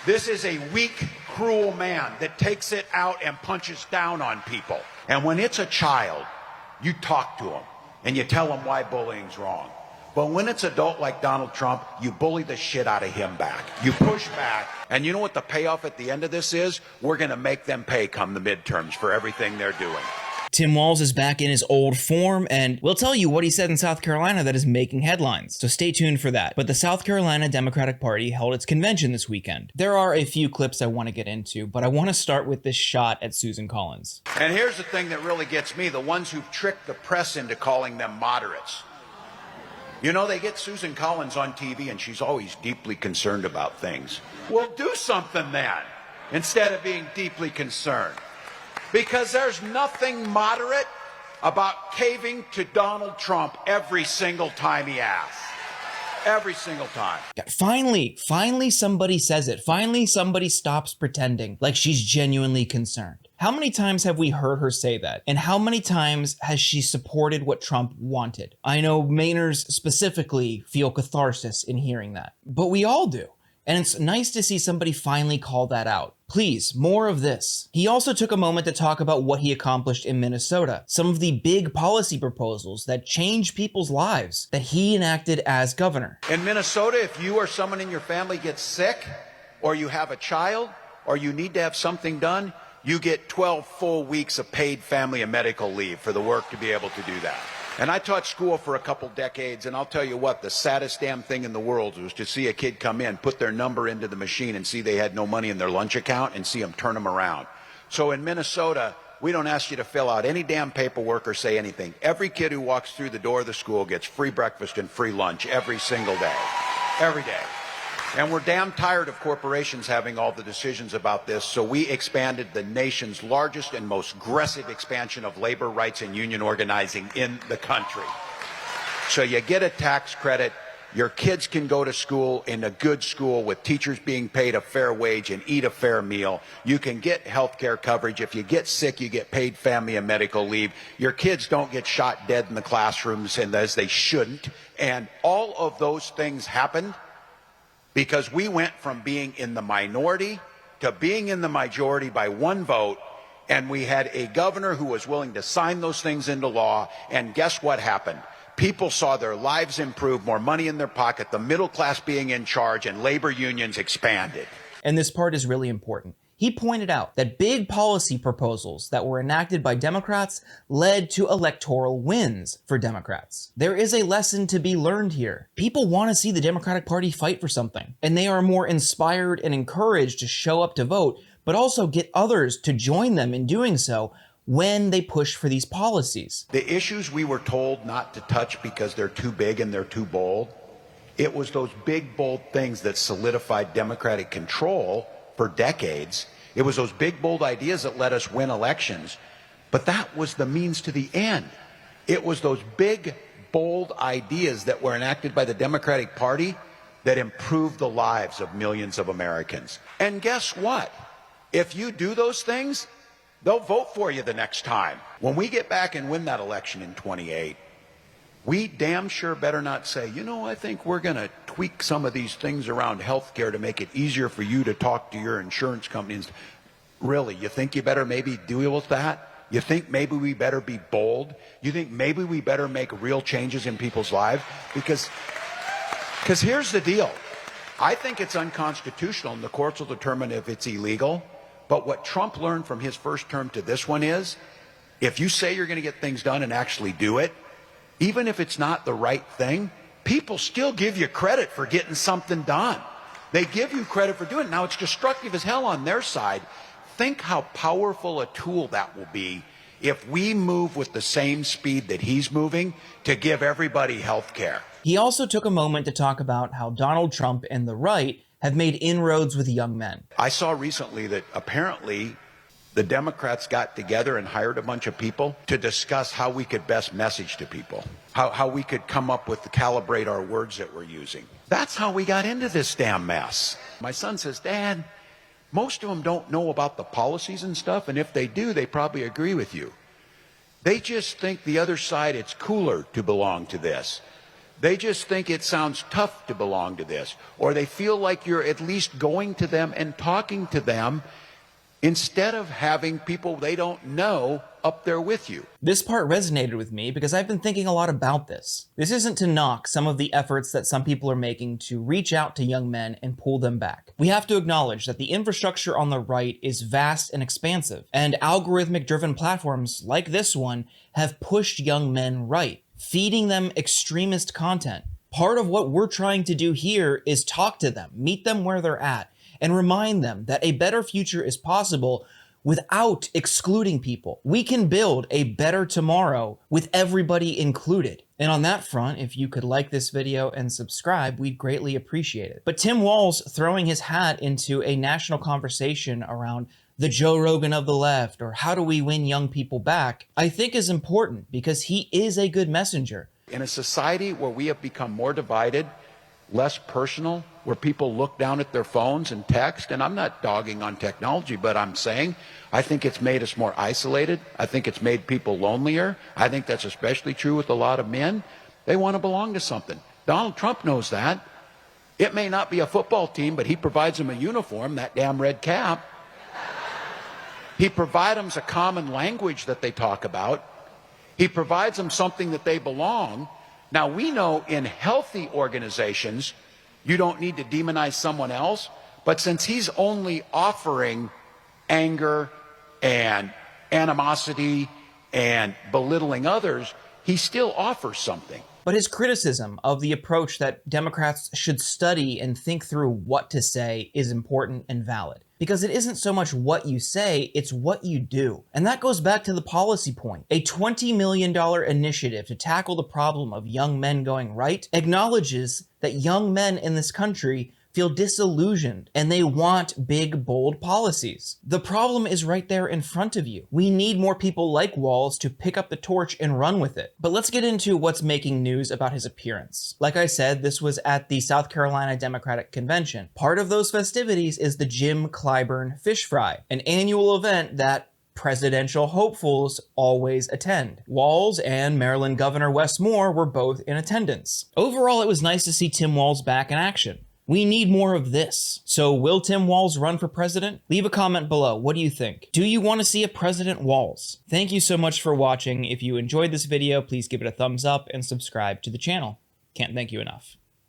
This is a weak, cruel man that takes it out and punches down on people. And when it's a child, you talk to them and you tell them why bullying's wrong. But when it's adult like Donald Trump, you bully the shit out of him back. You push back. And you know what the payoff at the end of this is? We're going to make them pay come the midterms for everything they're doing. Tim Walz is back in his old form, and we'll tell you what he said in South Carolina that is making headlines, so stay tuned for that. But the South Carolina Democratic Party held its convention this weekend. There are a few clips I want to get into, but I want to start with this shot at Susan Collins. And here's the thing that really gets me, the ones who've tricked the press into calling them moderates. You know, they get Susan Collins on TV, and she's always deeply concerned about things. Well, do something then, instead of being deeply concerned. Because there's nothing moderate about caving to Donald Trump every single time he asks. Every single time. Finally somebody says it. Finally somebody stops pretending like she's genuinely concerned. How many times have we heard her say that? And how many times has she supported what Trump wanted? I know Mainers specifically feel catharsis in hearing that, but we all do. And it's nice to see somebody finally call that out. Please, more of this. He also took a moment to talk about what he accomplished in Minnesota, some of the big policy proposals that change people's lives that he enacted as governor. In Minnesota, if you or someone in your family gets sick, or you have a child, or you need to have something done, you get 12 full weeks of paid family and medical leave for the work to be able to do that. And I taught school for a couple decades, and I'll tell you what, the saddest damn thing in the world was to see a kid come in, put their number into the machine, and see they had no money in their lunch account, and see them turn them around. So in Minnesota, we don't ask you to fill out any damn paperwork or say anything. Every kid who walks through the door of the school gets free breakfast and free lunch every single day. Every day. And we're damn tired of corporations having all the decisions about this, so we expanded the nation's largest and most aggressive expansion of labor rights and union organizing in the country. So you get a tax credit, your kids can go to school in a good school with teachers being paid a fair wage and eat a fair meal. You can get health care coverage. If you get sick, you get paid family and medical leave. Your kids don't get shot dead in the classrooms, and as they shouldn't. And all of those things happened because we went from being in the minority to being in the majority by one vote, and we had a governor who was willing to sign those things into law, and guess what happened? People saw their lives improve, more money in their pocket, the middle class being in charge, and labor unions expanded. And this part is really important. He pointed out that big policy proposals that were enacted by Democrats led to electoral wins for Democrats. There is a lesson to be learned here. People want to see the Democratic Party fight for something, and they are more inspired and encouraged to show up to vote, but also get others to join them in doing so when they push for these policies. The issues we were told not to touch because they're too big and they're too bold, it was those big, bold things that solidified Democratic control for decades. It was those big, bold ideas that let us win elections. But that was the means to the end. It was those big, bold ideas that were enacted by the Democratic Party that improved the lives of millions of Americans. And guess what? If you do those things, they'll vote for you the next time. When we get back and win that election in 28, we damn sure better not say, you know, I think we're going to tweak some of these things around health care to make it easier for you to talk to your insurance companies. Really, you think you better maybe deal with that? You think maybe we better be bold? You think maybe we better make real changes in people's lives? Because here's the deal. I think it's unconstitutional, and the courts will determine if it's illegal. But what Trump learned from his first term to this one is, if you say you're going to get things done and actually do it, even if it's not the right thing, people still give you credit for getting something done. They give you credit for doing it. Now, it's destructive as hell on their side. Think how powerful a tool that will be if we move with the same speed that he's moving to give everybody health care. He also took a moment to talk about how Donald Trump and the right have made inroads with young men. I saw recently that apparently the Democrats got together and hired a bunch of people to discuss how we could best message to people, how we could come up with, calibrate our words that we're using. That's how we got into this damn mess. My son says, Dad, most of them don't know about the policies and stuff, and if they do, they probably agree with you. They just think the other side, it's cooler to belong to this. They just think it sounds tough to belong to this, or they feel like you're at least going to them and talking to them instead of having people they don't know up there with you. This part resonated with me because I've been thinking a lot about this. This isn't to knock some of the efforts that some people are making to reach out to young men and pull them back. We have to acknowledge that the infrastructure on the right is vast and expansive, and algorithmic-driven platforms like this one have pushed young men right, feeding them extremist content. Part of what we're trying to do here is talk to them, meet them where they're at, and remind them that a better future is possible without excluding people. We can build a better tomorrow with everybody included. And on that front, if you could like this video and subscribe, we'd greatly appreciate it. But Tim Walz throwing his hat into a national conversation around the Joe Rogan of the left, or how do we win young people back, I think is important because he is a good messenger. In a society where we have become more divided, less personal, where people look down at their phones and text, and I'm not dogging on technology, but I'm saying I think it's made us more isolated. I think it's made people lonelier. I think that's especially true with a lot of men. They want to belong to something. Donald Trump knows that. It may not be a football team, but he provides them a uniform, that damn red cap. He provides them a common language that they talk about. He provides them something that they belong. Now, we know in healthy organizations, you don't need to demonize someone else, but since he's only offering anger and animosity and belittling others, he still offers something. But his criticism of the approach that Democrats should study and think through what to say is important and valid. Because it isn't so much what you say, it's what you do. And that goes back to the policy point. A $20 million initiative to tackle the problem of young men going right acknowledges that young men in this country feel disillusioned and they want big, bold policies. The problem is right there in front of you. We need more people like Walz to pick up the torch and run with it. But let's get into what's making news about his appearance. Like I said, this was at the South Carolina Democratic Convention. Part of those festivities is the Jim Clyburn Fish Fry, an annual event that presidential hopefuls always attend. Walz and Maryland Governor Wes More were both in attendance. Overall, it was nice to see Tim Walz back in action. We need more of this. So will Tim Walz run for president? Leave a comment below. What do you think? Do you want to see a President Walz? Thank you so much for watching. If you enjoyed this video, please give it a thumbs up and subscribe to the channel. Can't thank you enough.